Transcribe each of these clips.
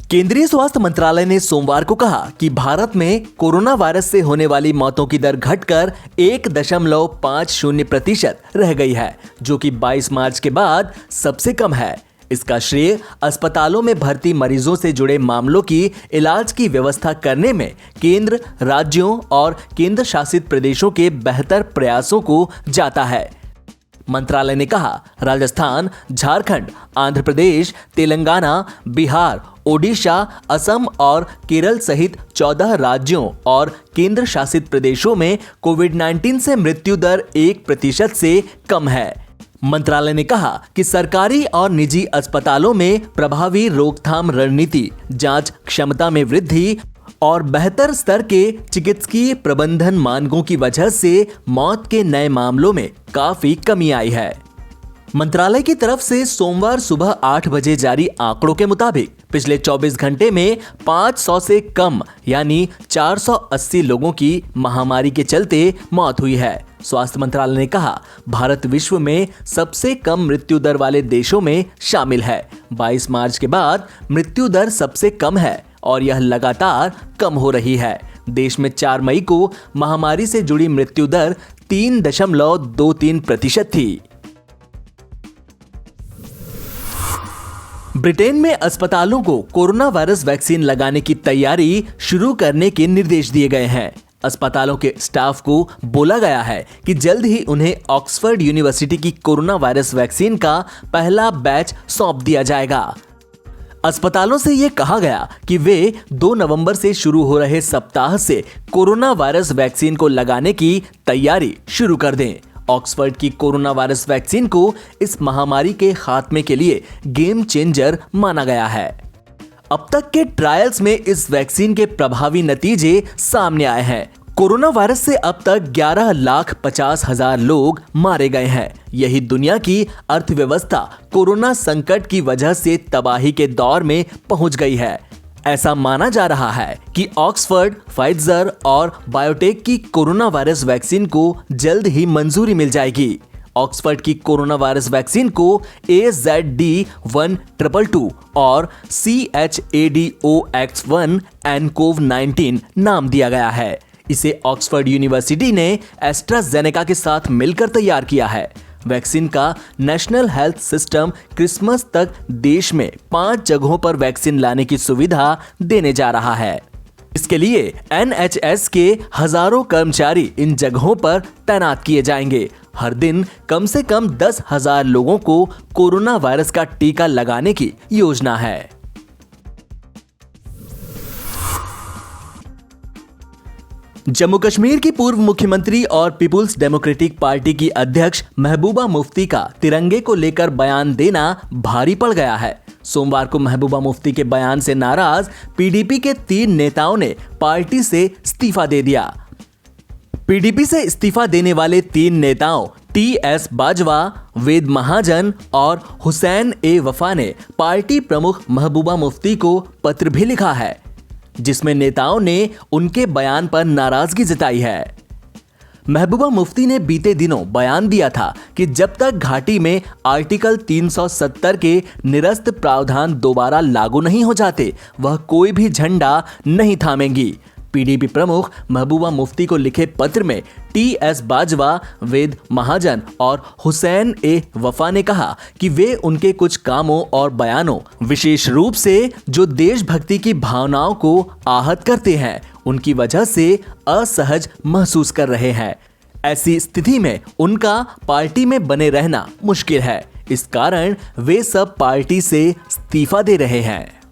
केंद्रीय स्वास्थ्य मंत्रालय ने सोमवार को कहा कि भारत में कोरोना वायरस से होने वाली मौतों की दर घटकर 1.50% रह गई है, जो कि 22 मार्च के बाद सबसे कम है। इसका श्रेय अस्पतालों में भर्ती मरीजों से जुड़े मामलों की इलाज की व्यवस्था करने में केंद्र, राज्यों और केंद्र शासित प्रदेशों के बेहतर प्रयासों को जाता है। मंत्रालय ने कहा, राजस्थान, झारखंड, आंध्र प्रदेश, तेलंगाना, बिहार, ओडिशा, असम और केरल सहित 14 राज्यों और केंद्र शासित प्रदेशों में कोविड-19 से मृत्यु दर 1% से कम है। मंत्रालय ने कहा कि सरकारी और निजी अस्पतालों में प्रभावी रोकथाम रणनीति, जांच क्षमता में वृद्धि और बेहतर स्तर के चिकित्सकीय प्रबंधन मानकों की वजह से मौत के नए मामलों में काफी कमी आई है। मंत्रालय की तरफ से सोमवार सुबह 8 बजे जारी आंकड़ों के मुताबिक पिछले 24 घंटे में 500 से कम यानी 480 लोगों की महामारी के चलते मौत हुई है। स्वास्थ्य मंत्रालय ने कहा, भारत विश्व में सबसे कम मृत्यु दर वाले देशों में शामिल है। 22 मार्च के बाद मृत्यु दर सबसे कम है और यह लगातार कम हो रही है। देश में 4 मई को महामारी से जुड़ी मृत्यु दर 3.23% थी। ब्रिटेन में अस्पतालों को कोरोना वायरस वैक्सीन लगाने की तैयारी शुरू करने के निर्देश दिए गए हैं। अस्पतालों के स्टाफ को बोला गया है कि जल्द ही उन्हें ऑक्सफोर्ड यूनिवर्सिटी की कोरोना वायरस वैक्सीन का पहला बैच सौंप दिया जाएगा। अस्पतालों से यह कहा गया कि वे 2 नवंबर से शुरू हो रहे सप्ताह से कोरोना वायरस वैक्सीन को लगाने की तैयारी शुरू कर दें। ऑक्सफोर्ड की कोरोना वायरस वैक्सीन को इस महामारी के खात्मे के लिए गेम चेंजर माना गया है। अब तक के ट्रायल्स में इस वैक्सीन के प्रभावी नतीजे सामने आए हैं। कोरोना वायरस से अब तक 11,50,000 लोग मारे गए हैं। यही दुनिया की अर्थव्यवस्था कोरोना संकट की वजह से तबाही के दौर में पहुंच गई है। ऐसा माना जा रहा है कि ऑक्सफोर्ड, फाइजर और बायोटेक की कोरोना वायरस वैक्सीन को जल्द ही मंजूरी मिल जाएगी। ऑक्सफोर्ड की कोरोना वायरस वैक्सीन को AZD1222 और CHAdOx1 nCoV-19 नाम दिया गया है। इसे ऑक्सफोर्ड यूनिवर्सिटी ने एस्ट्राजेनेका के साथ मिलकर तैयार किया है। वैक्सीन का नेशनल हेल्थ सिस्टम क्रिसमस तक देश में 5 जगहों पर वैक्सीन लाने की सुविधा देने जा रहा है। इसके लिए NHS के हजारों कर्मचारी इन जगहों पर तैनात किए जाएंगे। हर दिन कम से कम 10,000 लोगों को कोरोना वायरस का टीका लगाने की योजना है। जम्मू कश्मीर की पूर्व मुख्यमंत्री और पीपुल्स डेमोक्रेटिक पार्टी की अध्यक्ष महबूबा मुफ्ती का तिरंगे को लेकर बयान देना भारी पड़ गया है। सोमवार को महबूबा मुफ्ती के बयान से नाराज PDP के 3 नेताओं ने पार्टी से इस्तीफा दे दिया। PDP से इस्तीफा देने वाले 3 नेताओं TS बाजवा, वेद महाजन और हुसैन ए वफा ने पार्टी प्रमुख महबूबा मुफ्ती को पत्र भी लिखा है, जिसमें नेताओं ने उनके बयान पर नाराजगी जताई है। महबूबा मुफ्ती ने बीते दिनों बयान दिया था कि जब तक घाटी में आर्टिकल 370 के निरस्त प्रावधान दोबारा लागू नहीं हो जाते, वह कोई भी झंडा नहीं थामेंगी। PDP प्रमुख महबूबा मुफ्ती को लिखे पत्र में TS बाजवा, वेद महाजन और हुसैन ए वफा ने कहा कि वे उनके कुछ कामों और बयानों, विशेष रूप से जो देशभक्ति की भावनाओं को आहत करते हैं, उनकी वजह से असहज महसूस कर रहे हैं। ऐसी स्थिति में उनका पार्टी में बने रहना मुश्किल है। इस कारण वे सब पार्टी से इस्तीफा दे रहे हैं।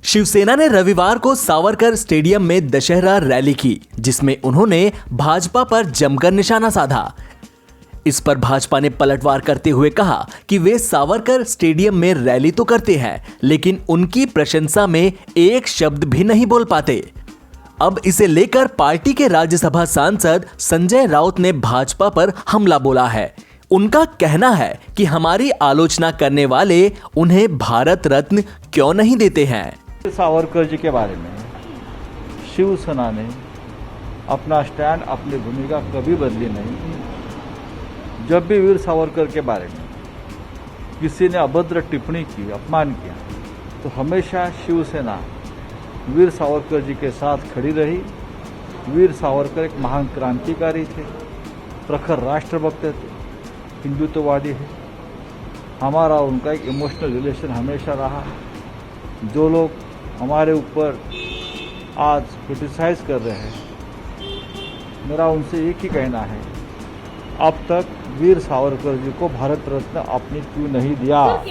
शिवसेना ने रविवार को सावरकर स्टेडियम में दशहरा रैली की, जिसमें उन्होंने भाजपा पर जमकर निशाना साधा। इस पर भाजपा ने पलटवार करते हुए कहा कि वे सावरकर स्टेडियम में रैली तो करते हैं, लेकिन उनकी प्रशंसा में एक शब्द भी नहीं बोल पाते। अब इसे लेकर पार्टी के राज्यसभा सांसद संजय राउत ने भाजपा पर हमला बोला है। उनका कहना है कि हमारी आलोचना करने वाले उन्हें भारत रत्न क्यों नहीं देते हैं। सावरकर जी के बारे में शिवसेना ने अपना स्टैंड, अपनी भूमिका कभी बदली नहीं। जब भी वीर सावरकर के बारे में किसी ने अभद्र टिप्पणी की, अपमान किया, तो हमेशा शिवसेना वीर सावरकर जी के साथ खड़ी रही। वीर सावरकर एक महान क्रांतिकारी थे, प्रखर राष्ट्रभक्त थे, हिंदुत्ववादी है। हमारा उनका एक इमोशनल रिलेशन हमेशा रहा। जो लोग हमारे ऊपर आज क्रिटिसाइज कर रहे हैं, मेरा उनसे एक ही कहना है, अब तक वीर सावरकर जी को भारत रत्न आपने क्यों नहीं दिया?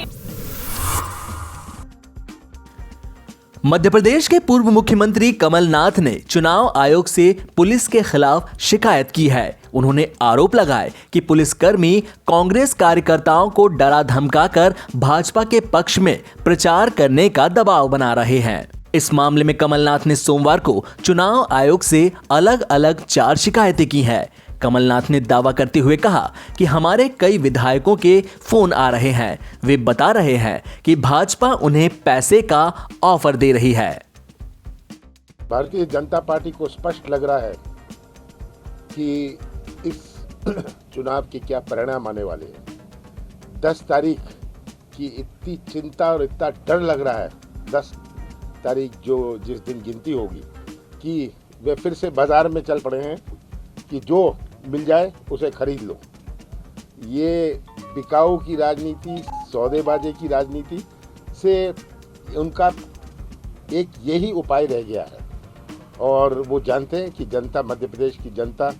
मध्य प्रदेश के पूर्व मुख्यमंत्री कमलनाथ ने चुनाव आयोग से पुलिस के खिलाफ शिकायत की है। उन्होंने आरोप लगाए कि पुलिसकर्मी कांग्रेस कार्यकर्ताओं को डरा धमकाकर भाजपा के पक्ष में प्रचार करने का दबाव बना रहे हैं। इस मामले में कमलनाथ ने सोमवार को चुनाव आयोग से अलग अलग 4 शिकायतें की हैं। कमलनाथ ने दावा करते हुए कहा कि हमारे कई विधायकों के फोन आ रहे हैं, वे बता रहे हैं कि भाजपा उन्हें पैसे का ऑफर दे रही है। भारतीय जनता पार्टी को स्पष्ट लग रहा है कि इस चुनाव के क्या परिणाम आने वाले हैं। 10 तारीख की इतनी चिंता और इतना डर लग रहा है, 10 तारीख जिस दिन गिनती होगी, कि वे फिर से बाजार में चल पड़े हैं कि जो मिल जाए उसे खरीद लो। ये बिकाऊ की राजनीति, सौदेबाजी की राजनीति से उनका एक यही उपाय रह गया है। और वो जानते हैं कि जनता, मध्य प्रदेश की जनता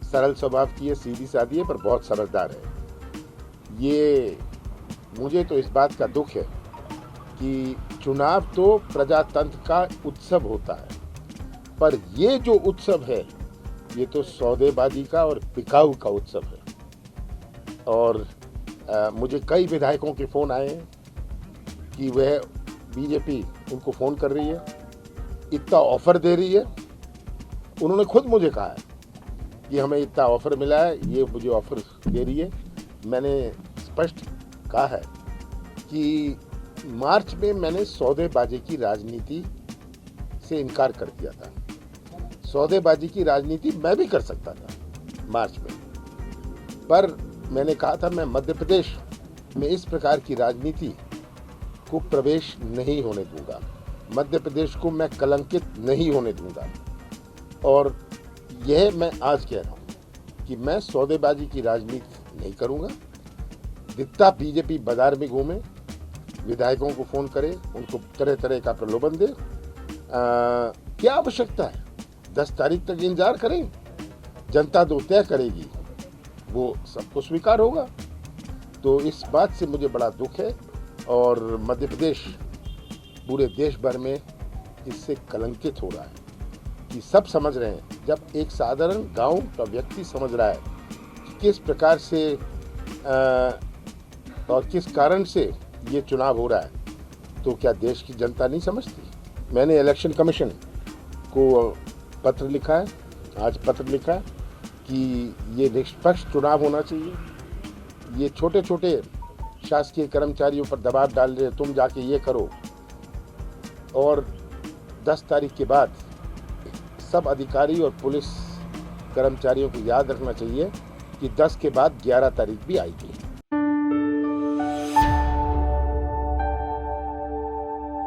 सरल स्वभाव की है, सीधी सादी है, पर बहुत समझदार है। ये मुझे तो इस बात का दुख है कि चुनाव तो प्रजातंत्र का उत्सव होता है, पर ये जो उत्सव है ये तो सौदेबाजी का और बिकाऊ का उत्सव है। और मुझे कई विधायकों के फ़ोन आए हैं कि वह बीजेपी उनको फ़ोन कर रही है, इतना ऑफ़र दे रही है। उन्होंने खुद मुझे कहा है कि हमें इतना ऑफ़र मिला है, ये मुझे ऑफ़र दे रही है। मैंने स्पष्ट कहा है कि मार्च में मैंने सौदेबाजी की राजनीति से इनकार कर दिया था। सौदेबाजी की राजनीति मैं भी कर सकता था मार्च में, पर मैंने कहा था मैं मध्य प्रदेश में इस प्रकार की राजनीति को प्रवेश नहीं होने दूंगा, मध्य प्रदेश को मैं कलंकित नहीं होने दूंगा। और यह मैं आज कह रहा हूं कि मैं सौदेबाजी की राजनीति नहीं करूंगा। जितना बीजेपी बाजार में घूमे, विधायकों को फोन करे, उनको तरह तरह का प्रलोभन दे, क्या आवश्यकता है? 10 तारीख तक इंतजार करें, जनता जो तय करेगी वो सबको स्वीकार होगा। तो इस बात से मुझे बड़ा दुख है और मध्य प्रदेश पूरे देश भर में इससे कलंकित हो रहा है कि सब समझ रहे हैं। जब एक साधारण गांव का व्यक्ति समझ रहा है कि किस प्रकार से और किस कारण से ये चुनाव हो रहा है, तो क्या देश की जनता नहीं समझती? मैंने इलेक्शन कमीशन को पत्र लिखा है, आज पत्र लिखा है कि ये निष्पक्ष चुनाव होना चाहिए। ये छोटे छोटे शासकीय कर्मचारियों पर दबाव डाल रहे, तुम जाके ये करो। और 10 तारीख के बाद सब अधिकारी और पुलिस कर्मचारियों को याद रखना चाहिए कि 10 के बाद 11 तारीख भी आएगी।